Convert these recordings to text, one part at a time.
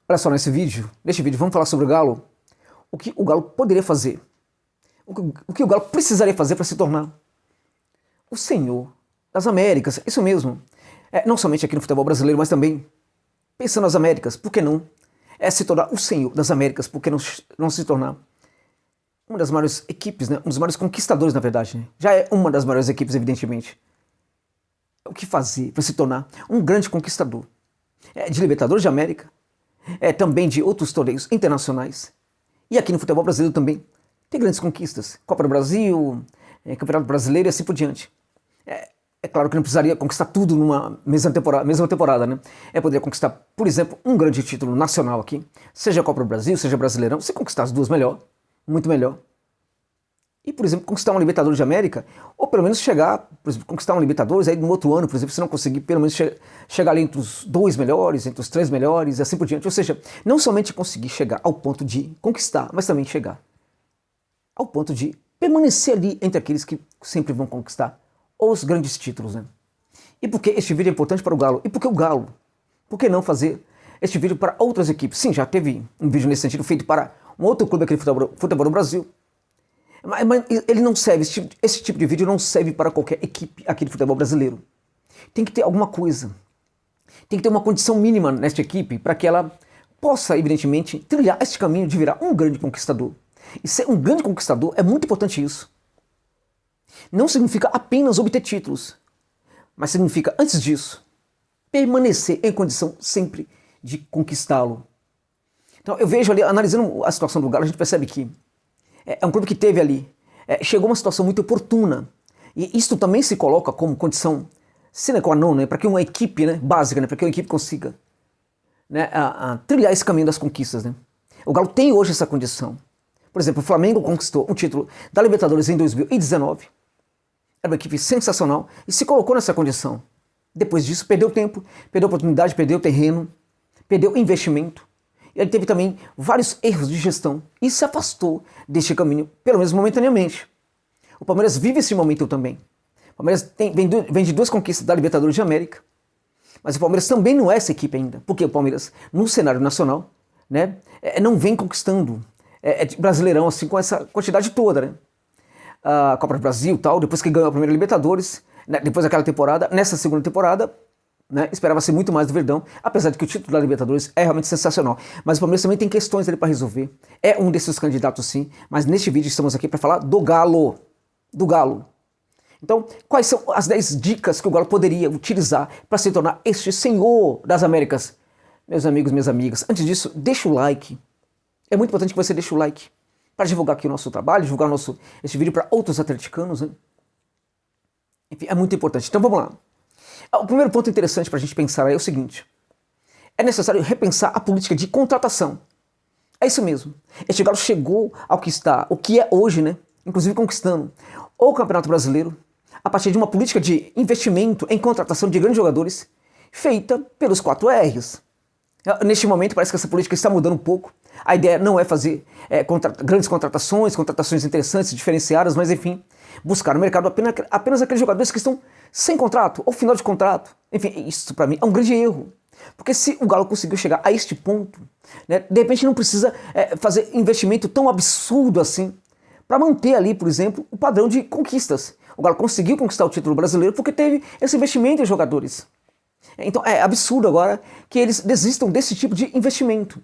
Olha só, neste vídeo vamos falar sobre o Galo, o que o Galo poderia fazer, o que o Galo precisaria fazer para se tornar o senhor das Américas, isso mesmo, não somente aqui no futebol brasileiro, mas também pensando nas Américas, por que não se tornar o senhor das Américas, por que não se tornar uma das maiores equipes, né? Um dos maiores conquistadores, na verdade, né? Já é uma das maiores equipes, evidentemente. O que fazer para se tornar um grande conquistador? De Libertadores de América, também de outros torneios internacionais. E aqui no futebol brasileiro também tem grandes conquistas. Copa do Brasil, Campeonato Brasileiro e assim por diante. É claro que não precisaria conquistar tudo numa mesma temporada, né? Poderia conquistar, por exemplo, um grande título nacional aqui, seja a Copa do Brasil, seja Brasileirão. Se conquistar as duas, melhor, muito melhor. E, por exemplo, conquistar uma Libertadores de América, ou pelo menos chegar, por exemplo, conquistar uma Libertadores, aí no outro ano, por exemplo, se não conseguir, pelo menos chegar ali entre os 2 melhores, entre os 3 melhores, e assim por diante. Ou seja, não somente conseguir chegar ao ponto de conquistar, mas também chegar ao ponto de permanecer ali entre aqueles que sempre vão conquistar os grandes títulos, né? E por que este vídeo é importante para o Galo? E por que o Galo? Por que não fazer este vídeo para outras equipes? Sim, já teve um vídeo nesse sentido feito para um outro clube aqui de futebol do Brasil. Mas ele não serve, esse tipo de vídeo não serve para qualquer equipe aqui de futebol brasileiro. Tem que ter alguma coisa. Tem que ter uma condição mínima nesta equipe para que ela possa, evidentemente, trilhar este caminho de virar um grande conquistador. E ser um grande conquistador é muito importante isso. Não significa apenas obter títulos, mas significa, antes disso, permanecer em condição sempre de conquistá-lo. Então eu vejo ali, analisando a situação do Galo, a gente percebe que é um clube que teve ali, chegou a uma situação muito oportuna. E isto também se coloca como condição sine qua non, né, para que uma equipe, né, básica, né, para que uma equipe consiga, né, trilhar esse caminho das conquistas. Né. O Galo tem hoje essa condição. Por exemplo, o Flamengo conquistou um título da Libertadores em 2019. Era uma equipe sensacional e se colocou nessa condição. Depois disso, perdeu tempo, perdeu oportunidade, perdeu terreno, perdeu investimento. Ele teve também vários erros de gestão e se afastou deste caminho, pelo menos momentaneamente. O Palmeiras vive esse momento também. O Palmeiras vem de 2 conquistas da Libertadores de América, mas o Palmeiras também não é essa equipe ainda, porque o Palmeiras, no cenário nacional, né, não vem conquistando Brasileirão assim com essa quantidade toda, né? A Copa do Brasil e tal, depois que ganhou a primeira Libertadores, né, depois daquela temporada, nessa segunda temporada, né, esperava-se muito mais do Verdão, apesar de que o título da Libertadores é realmente sensacional. Mas o Palmeiras também tem questões ali para resolver. É um desses candidatos sim, mas neste vídeo estamos aqui para falar do Galo. Do Galo. Então, quais são as 10 dicas que o Galo poderia utilizar para se tornar este senhor das Américas? Meus amigos, minhas amigas, antes disso, deixa o like. É muito importante que você deixe o like para divulgar aqui o nosso trabalho, divulgar este vídeo para outros atleticanos, né? Enfim, é muito importante. Então vamos lá. O primeiro ponto interessante para a gente pensar é o seguinte: é necessário repensar a política de contratação. É isso mesmo. Este Galo chegou ao que está, o que é hoje, né? Inclusive conquistando o Campeonato Brasileiro a partir de uma política de investimento em contratação de grandes jogadores feita pelos 4 R's. Neste momento parece que essa política está mudando um pouco. A ideia não é fazer grandes contratações interessantes, diferenciadas, mas enfim, buscar no mercado apenas aqueles jogadores que estão sem contrato ou final de contrato. Enfim, isso para mim é um grande erro. Porque se o Galo conseguiu chegar a este ponto, né, de repente não precisa fazer investimento tão absurdo assim para manter ali, por exemplo, o padrão de conquistas. O Galo conseguiu conquistar o título brasileiro porque teve esse investimento em jogadores. Então é absurdo agora que eles desistam desse tipo de investimento.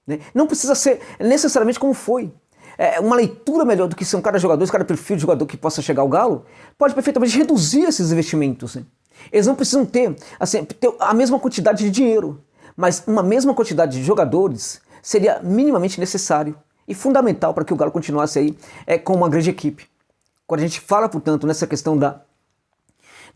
Né? Não precisa ser necessariamente como foi. Uma leitura melhor do que são cada jogador, cada perfil de jogador que possa chegar ao Galo, pode perfeitamente reduzir esses investimentos. Né? Eles não precisam ter a mesma quantidade de dinheiro, mas uma mesma quantidade de jogadores seria minimamente necessário e fundamental para que o Galo continuasse aí com uma grande equipe. Quando a gente fala, portanto, nessa questão da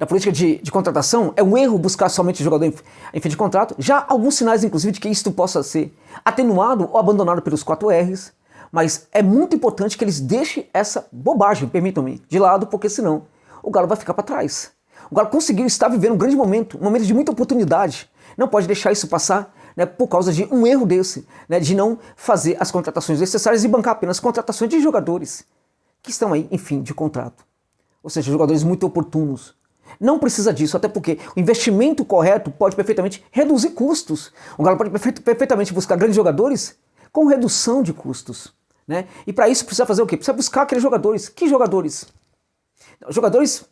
política de contratação, é um erro buscar somente jogador em fim de contrato. Já há alguns sinais, inclusive, de que isso possa ser atenuado ou abandonado pelos 4 R's, mas é muito importante que eles deixem essa bobagem, permitam-me, de lado, porque senão o Galo vai ficar para trás. O Galo conseguiu estar vivendo um grande momento, um momento de muita oportunidade. Não pode deixar isso passar, né, por causa de um erro desse, né, de não fazer as contratações necessárias e bancar apenas contratações de jogadores que estão aí em fim de contrato. Ou seja, jogadores muito oportunos. Não precisa disso, até porque o investimento correto pode perfeitamente reduzir custos. O Galo pode perfeitamente buscar grandes jogadores com redução de custos, né? E para isso precisa fazer o quê? Precisa buscar aqueles jogadores. Que jogadores? Jogadores,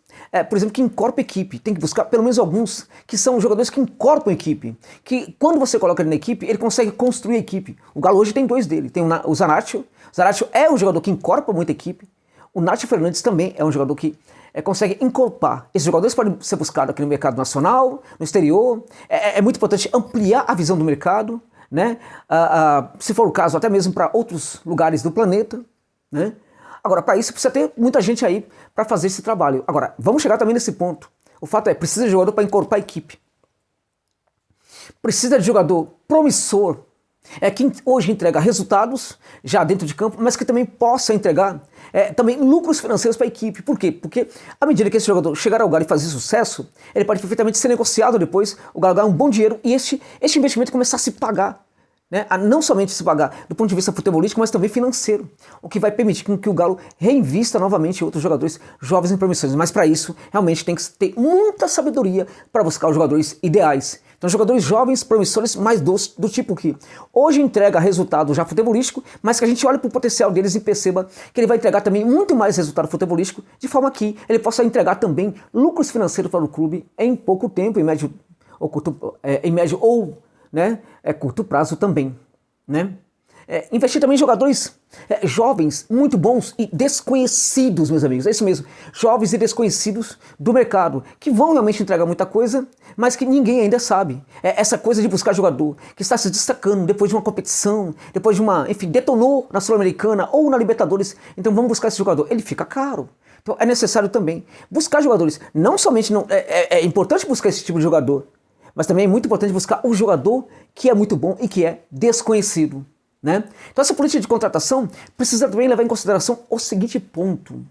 por exemplo, que incorporam equipe. Tem que buscar pelo menos alguns que são jogadores que incorporam equipe. Que quando você coloca ele na equipe, ele consegue construir a equipe. O Galo hoje tem dois dele. Tem o Zaratio. O Zaratio é um jogador que incorpora muita equipe. O Nacho Fernandes também é um jogador que consegue incorporar. Esses jogadores podem ser buscados aqui no mercado nacional, no exterior. É muito importante ampliar a visão do mercado, né? Se for o caso, até mesmo para outros lugares do planeta, né? Agora, para isso precisa ter muita gente aí para fazer esse trabalho. Agora, vamos chegar também nesse ponto. O fato é, precisa de jogador para incorporar a equipe. Precisa de jogador promissor, que hoje entrega resultados já dentro de campo, mas que também possa entregar também lucros financeiros para a equipe. Por quê? Porque à medida que esse jogador chegar ao Galo e fazer sucesso, ele pode perfeitamente ser negociado depois, o Galo ganhar um bom dinheiro e este investimento começar a se pagar. Né? A não somente se pagar do ponto de vista futebolístico, mas também financeiro, o que vai permitir que o Galo reinvista novamente em outros jogadores jovens em promissões. Mas para isso, realmente tem que ter muita sabedoria para buscar os jogadores ideais. Então, jogadores jovens, promissores, mais do tipo que hoje entrega resultado já futebolístico, mas que a gente olha para o potencial deles e perceba que ele vai entregar também muito mais resultado futebolístico, de forma que ele possa entregar também lucros financeiros para o clube em pouco tempo, em médio ou né, curto prazo também, né? Investir também em jogadores jovens, muito bons e desconhecidos, meus amigos, é isso mesmo, jovens e desconhecidos do mercado, que vão realmente entregar muita coisa, mas que ninguém ainda sabe. Essa coisa de buscar jogador que está se destacando depois de uma competição, depois de enfim, detonou na Sul-Americana ou na Libertadores, então vamos buscar esse jogador, ele fica caro. Então é necessário também buscar jogadores, não somente, é importante buscar esse tipo de jogador, mas também é muito importante buscar um jogador que é muito bom e que é desconhecido, né? Então essa política de contratação precisa também levar em consideração o seguinte ponto.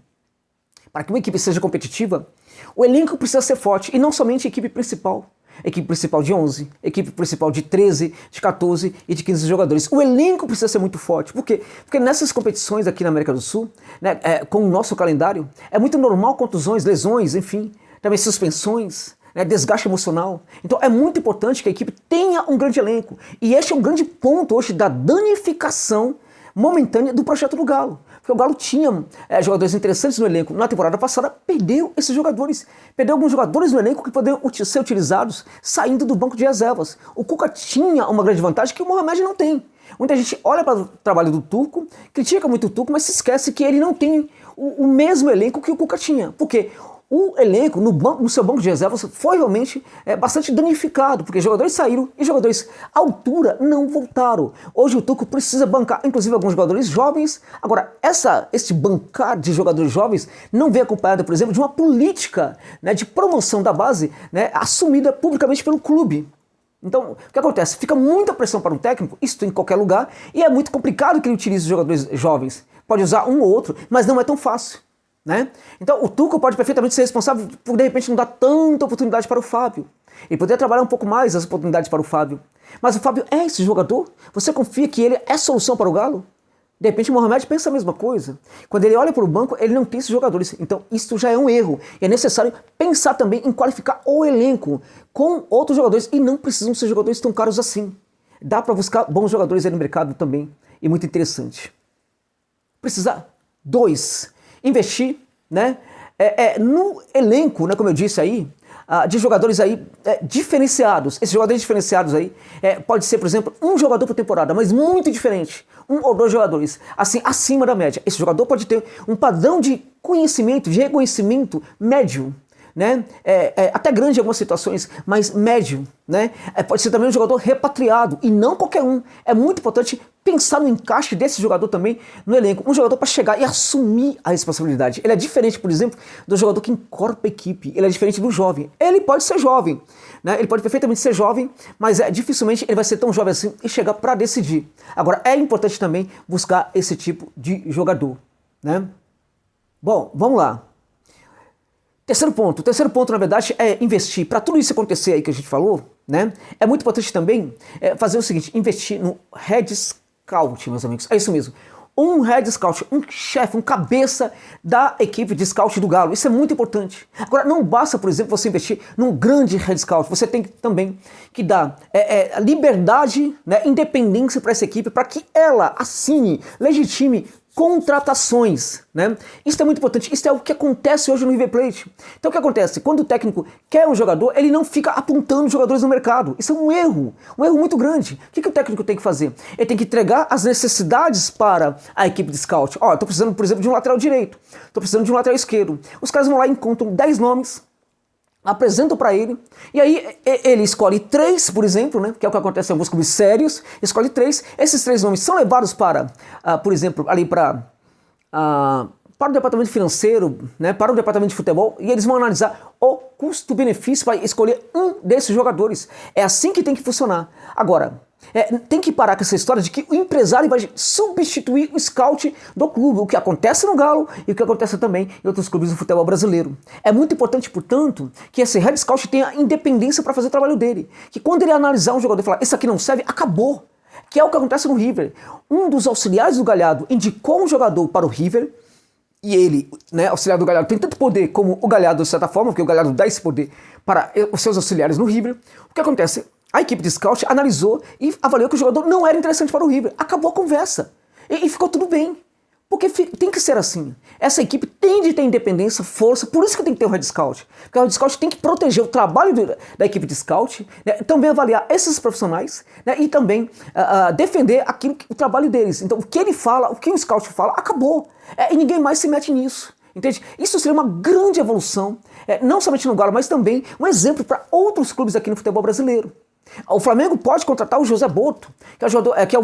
Para que uma equipe seja competitiva, o elenco precisa ser forte, e não somente a equipe principal. Equipe principal de 11, equipe principal de 13, de 14 e de 15 jogadores. O elenco precisa ser muito forte. Por quê? Porque nessas competições aqui na América do Sul, né, com o nosso calendário, é muito normal contusões, lesões, enfim, também suspensões, desgaste emocional. Então é muito importante que a equipe tenha um grande elenco. E este é um grande ponto hoje da danificação momentânea do projeto do Galo. Porque o Galo tinha jogadores interessantes no elenco. Na temporada passada, perdeu esses jogadores. Perdeu alguns jogadores no elenco que poderiam ser utilizados saindo do banco de reservas. O Cuca tinha uma grande vantagem que o Mohamed não tem. Muita gente olha para o trabalho do Turco, critica muito o Turco, mas se esquece que ele não tem o mesmo elenco que o Cuca tinha. Por quê? O elenco, no seu banco de reservas, foi realmente bastante danificado, porque jogadores saíram e jogadores à altura não voltaram. Hoje o Turco precisa bancar, inclusive, alguns jogadores jovens. Agora, este bancar de jogadores jovens não vem acompanhado, por exemplo, de uma política, né, de promoção da base, né, assumida publicamente pelo clube. Então, o que acontece? Fica muita pressão para um técnico, isso em qualquer lugar, e é muito complicado que ele utilize jogadores jovens. Pode usar um ou outro, mas não é tão fácil. Né? Então o Tuchel pode perfeitamente ser responsável por de repente não dar tanta oportunidade para o Fábio. Ele poderia trabalhar um pouco mais as oportunidades para o Fábio. Mas o Fábio é esse jogador? Você confia que ele é solução para o Galo? De repente o Mohamed pensa a mesma coisa. Quando ele olha para o banco, ele não tem esses jogadores. Então isso já é um erro. E é necessário pensar também em qualificar o elenco com outros jogadores. E não precisam ser jogadores tão caros assim. Dá para buscar bons jogadores aí no mercado também. E muito interessante. Precisa investir, né, no elenco, né, como eu disse aí, de jogadores aí diferenciados. Esses jogadores diferenciados aí pode ser, por exemplo, um jogador por temporada, mas muito diferente. Um ou dois jogadores, assim, acima da média. Esse jogador pode ter um padrão de conhecimento, de reconhecimento médio, né? Até grande em algumas situações, mas médio, né? Pode ser também um jogador repatriado, e não qualquer um. É muito importante pensar no encaixe desse jogador também no elenco. Um jogador para chegar e assumir a responsabilidade. Ele é diferente, por exemplo, do jogador que incorpora a equipe. Ele é diferente do jovem. Ele pode ser jovem, né? Ele pode perfeitamente ser jovem, mas dificilmente ele vai ser tão jovem assim e chegar para decidir. Agora, é importante também buscar esse tipo de jogador, né? Bom, vamos lá. Terceiro ponto, na verdade, é investir. Para tudo isso acontecer aí que a gente falou, né? É muito importante também fazer o seguinte: investir no Red Scout, meus amigos. É isso mesmo. um head scout, um chefe, um cabeça da equipe de scout do Galo. Isso é muito importante. Agora, não basta, por exemplo, você investir num grande head scout. Você tem também que dar liberdade, né, independência para essa equipe, para que ela assine, legitime contratações, né? Isso é muito importante, isso é o que acontece hoje no River Plate. Então o que acontece? Quando o técnico quer um jogador, ele não fica apontando jogadores no mercado. Isso é um erro muito grande. O que o técnico tem que fazer? Ele tem que entregar as necessidades para a equipe de scout. Ó, eu tô precisando, por exemplo, de um lateral direito, tô precisando de um lateral esquerdo. Os caras vão lá e encontram 10 nomes, apresentam para ele, e aí ele escolhe 3, por exemplo, né, que é o que acontece em alguns clubes sérios, escolhe 3, esses 3 nomes são levados para, por exemplo, ali para o departamento financeiro, né, para o departamento de futebol, e eles vão analisar o custo-benefício para escolher um desses jogadores. É assim que tem que funcionar. Agora, tem que parar com essa história de que o empresário vai substituir o scout do clube, o que acontece no Galo e o que acontece também em outros clubes do futebol brasileiro. É muito importante, portanto, que esse head scout tenha independência para fazer o trabalho dele. Que quando ele analisar um jogador e falar, esse aqui não serve, acabou. Que é o que acontece no River. Um dos auxiliares do Galhardo indicou um jogador para o River, e ele, né, auxiliar do Galhardo, tem tanto poder como o Galhardo, de certa forma, porque o Galhardo dá esse poder para os seus auxiliares no River. O que acontece? A equipe de scout analisou e avaliou que o jogador não era interessante para o River. Acabou a conversa. E ficou tudo bem. Porque tem que ser assim. Essa equipe tem de ter independência, força, por isso que tem que ter o head scout. Porque o head scout tem que proteger o trabalho da equipe de scout, né, também avaliar esses profissionais, né, e também defender o trabalho deles. Então o que ele fala, o que o scout fala, acabou. E ninguém mais se mete nisso. Entende? Isso seria uma grande evolução, não somente no Galo, mas também um exemplo para outros clubes aqui no futebol brasileiro. O Flamengo pode contratar o José Boto, que é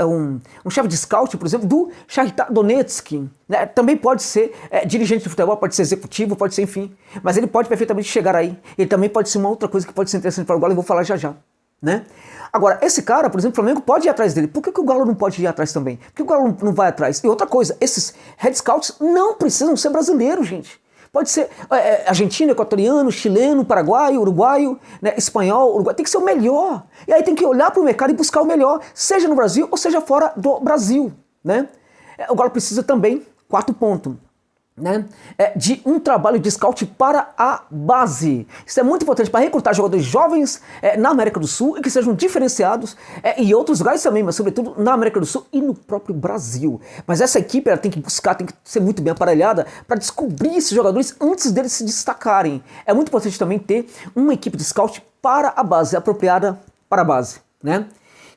um chefe de scout, por exemplo, do Shakhtar Donetsk. Né? Também pode ser dirigente de futebol, pode ser executivo, pode ser, enfim. Mas ele pode perfeitamente chegar aí. Ele também pode ser uma outra coisa que pode ser interessante para o Galo, eu vou falar já já. Né? Agora, esse cara, por exemplo, o Flamengo pode ir atrás dele. Por que o Galo não pode ir atrás também? Por que o Galo não vai atrás? E outra coisa, esses head scouts não precisam ser brasileiros, gente. Pode ser argentino, equatoriano, chileno, paraguaio, uruguaio, né, espanhol, uruguaio. Tem que ser o melhor. E aí tem que olhar para o mercado e buscar o melhor, seja no Brasil ou seja fora do Brasil. Né? O Galo precisa também, quarto ponto, né, de um trabalho de scout para a base. Isso é muito importante para recrutar jogadores jovens na América do Sul e que sejam diferenciados em outros lugares também, mas sobretudo na América do Sul e no próprio Brasil. Mas essa equipe ela tem que buscar, tem que ser muito bem aparelhada para descobrir esses jogadores antes deles se destacarem. É muito importante também ter uma equipe de scout para a base, apropriada para a base, né?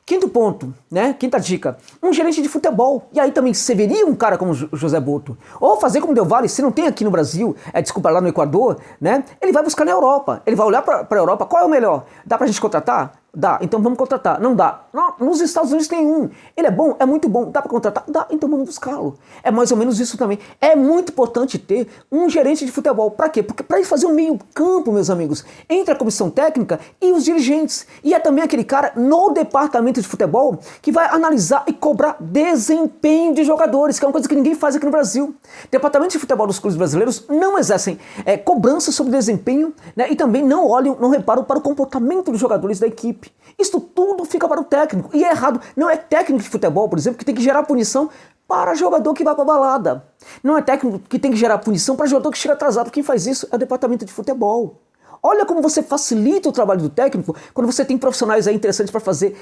Quinto ponto, né? Quinta dica, um gerente de futebol. E aí também você veria um cara como o José Boto. Ou fazer como Del Valle, se não tem aqui no Brasil, desculpa, lá no Equador, né? Ele vai buscar na Europa. Ele vai olhar para a Europa, qual é o melhor? Dá pra gente contratar? Dá, então vamos contratar. Não dá. Não, nos Estados Unidos tem um. Ele é bom? É muito bom. Dá para contratar? Dá, então vamos buscá-lo. É mais ou menos isso também. É muito importante ter um gerente de futebol. Para quê? Porque para ele fazer um meio campo, meus amigos, entre a comissão técnica e os dirigentes. E é também aquele cara no departamento de futebol que vai analisar e cobrar desempenho de jogadores, que é uma coisa que ninguém faz aqui no Brasil. Departamento de futebol dos clubes brasileiros não exercem cobrança sobre desempenho, né, e também não olham, não reparam para o comportamento dos jogadores da equipe. Isso tudo fica para o técnico. E é errado. Não é técnico de futebol, por exemplo, que tem que gerar punição para jogador que vai para a balada. Não é técnico que tem que gerar punição para jogador que chega atrasado. Quem faz isso é o departamento de futebol. Olha como você facilita o trabalho do técnico quando você tem profissionais aí interessantes para fazer,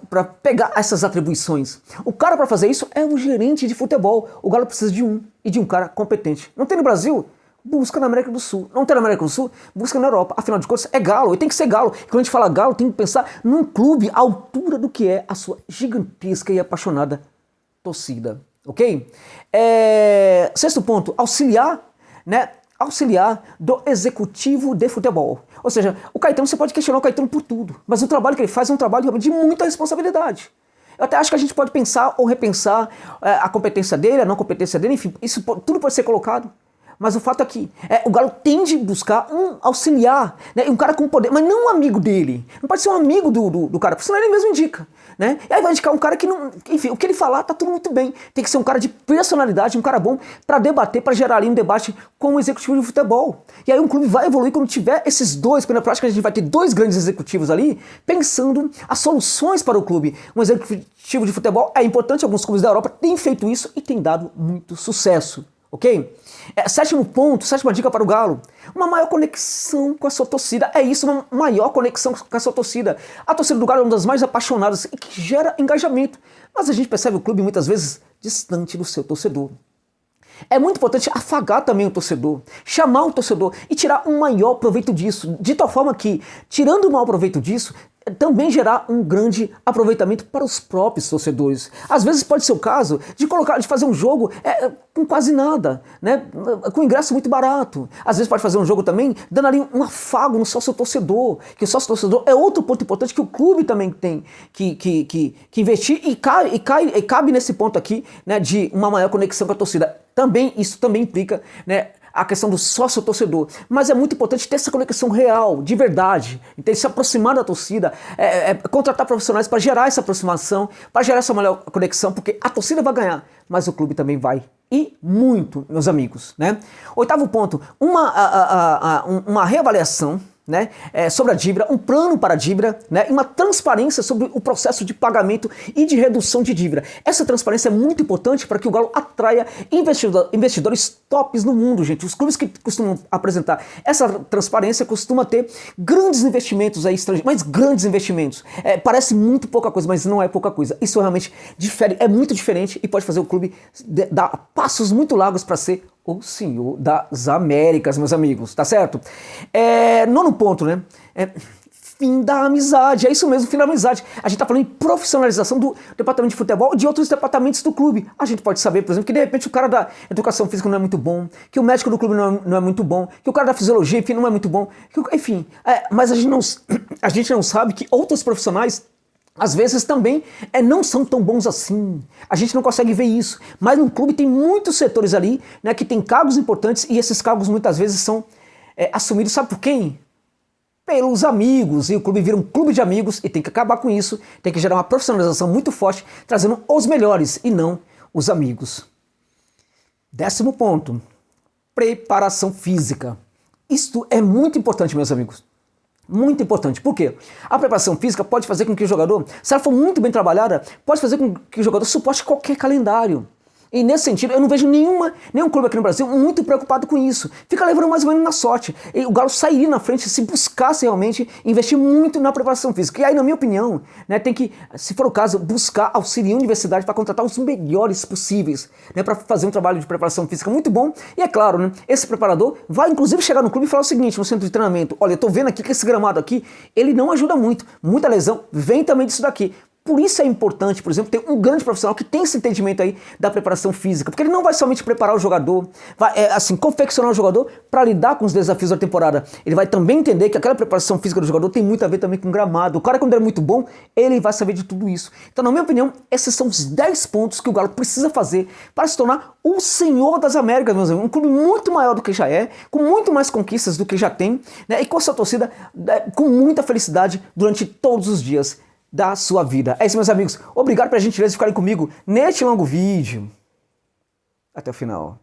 para pegar essas atribuições. O cara para fazer isso é um gerente de futebol. O Galo precisa de um e de um cara competente. Não tem no Brasil? Busca na América do Sul. Não tem na América do Sul? Busca na Europa. Afinal de contas, é Galo. E tem que ser Galo. E quando a gente fala Galo, tem que pensar num clube à altura do que é a sua gigantesca e apaixonada torcida. Ok? Sexto ponto, auxiliar, né? Auxiliar do executivo de futebol. Ou seja, o Caetano, você pode questionar o Caetano por tudo. Mas o trabalho que ele faz é um trabalho de muita responsabilidade. Eu até acho que a gente pode pensar ou repensar a competência dele, a não competência dele, enfim, isso tudo pode ser colocado. Mas o fato é que o Galo tende a buscar um auxiliar, né? Um cara com poder, mas não um amigo dele. Não pode ser um amigo do cara, porque senão ele mesmo indica. Né? E aí vai indicar um cara que não... Enfim, o que ele falar tá tudo muito bem. Tem que ser um cara de personalidade, um cara bom para debater, para gerar ali um debate com o executivo de futebol. E aí um clube vai evoluir quando tiver esses dois, porque na prática a gente vai ter dois grandes executivos ali, pensando as soluções para o clube. Um executivo de futebol é importante, alguns clubes da Europa têm feito isso e têm dado muito sucesso. Ok? Sétimo ponto, sétima dica para o Galo. Uma maior conexão com a sua torcida. É isso, uma maior conexão com a sua torcida. A torcida do Galo é uma das mais apaixonadas e que gera engajamento. Mas a gente percebe o clube muitas vezes distante do seu torcedor. É muito importante afagar também o torcedor, chamar o torcedor e tirar um maior proveito disso. De tal forma que, tirando o maior proveito disso, também gerar um grande aproveitamento para os próprios torcedores. Às vezes pode ser o caso de fazer um jogo com quase nada, né? Com ingresso muito barato. Às vezes pode fazer um jogo também dando ali um afago no sócio torcedor, que o sócio torcedor é outro ponto importante que o clube também tem que investir e cabe nesse ponto aqui, né, de uma maior conexão com a torcida. Isso também implica, né, a questão do sócio-torcedor. Mas é muito importante ter essa conexão real, de verdade, então, se aproximar da torcida, contratar profissionais para gerar essa aproximação, para gerar essa maior conexão, porque a torcida vai ganhar, mas o clube também vai. E muito, meus amigos. Né? Oitavo ponto, uma reavaliação, né, sobre a dívida, um plano para a dívida, né, e uma transparência sobre o processo de pagamento e de redução de dívida. Essa transparência é muito importante para que o Galo atraia investidores tops no mundo, gente. Os clubes que costumam apresentar essa transparência costumam ter grandes investimentos aí estrangeiros, mas grandes investimentos. Parece muito pouca coisa, mas não é pouca coisa. Isso realmente difere, é muito diferente e pode fazer o clube dar passos muito largos para ser o Senhor das Américas, meus amigos, tá certo? Nono ponto, né? Fim da amizade, é isso mesmo, fim da amizade. A gente tá falando em profissionalização do departamento de futebol e de outros departamentos do clube. A gente pode saber, por exemplo, que de repente o cara da educação física não é muito bom, que o médico do clube não é muito bom, que o cara da fisiologia, enfim, não é muito bom, enfim. Mas a gente não sabe que outros profissionais às vezes também não são tão bons assim. A gente não consegue ver isso. Mas no clube tem muitos setores ali, né, que tem cargos importantes e esses cargos muitas vezes são assumidos, sabe por quem? Pelos amigos. E o clube vira um clube de amigos e tem que acabar com isso. Tem que gerar uma profissionalização muito forte, trazendo os melhores e não os amigos. 10º ponto. Preparação física. Isto é muito importante, meus amigos. Muito importante. Por quê? A preparação física pode fazer com que o jogador, se ela for muito bem trabalhada, pode fazer com que o jogador suporte qualquer calendário. E nesse sentido, eu não vejo nenhum clube aqui no Brasil muito preocupado com isso. Fica levando mais ou menos na sorte. E o Galo sairia na frente se buscasse realmente investir muito na preparação física. E aí, na minha opinião, né, tem que, se for o caso, buscar auxiliar a universidade para contratar os melhores possíveis, né, para fazer um trabalho de preparação física muito bom. E é claro, né, esse preparador vai inclusive chegar no clube e falar o seguinte, no centro de treinamento: olha, eu tô vendo aqui que esse gramado aqui, ele não ajuda muito. Muita lesão vem também disso daqui. Por isso é importante, por exemplo, ter um grande profissional que tem esse entendimento aí da preparação física, porque ele não vai somente preparar o jogador, vai confeccionar o jogador para lidar com os desafios da temporada. Ele vai também entender que aquela preparação física do jogador tem muito a ver também com o gramado. O cara, quando é muito bom, ele vai saber de tudo isso. Então, na minha opinião, esses são os 10 pontos que o Galo precisa fazer para se tornar o Senhor das Américas, meus amigos. Um clube muito maior do que já é, com muito mais conquistas do que já tem, né, e com a sua torcida com muita felicidade durante todos os dias da sua vida. É isso, meus amigos. Obrigado pela gentileza de ficarem comigo neste longo vídeo. Até o final.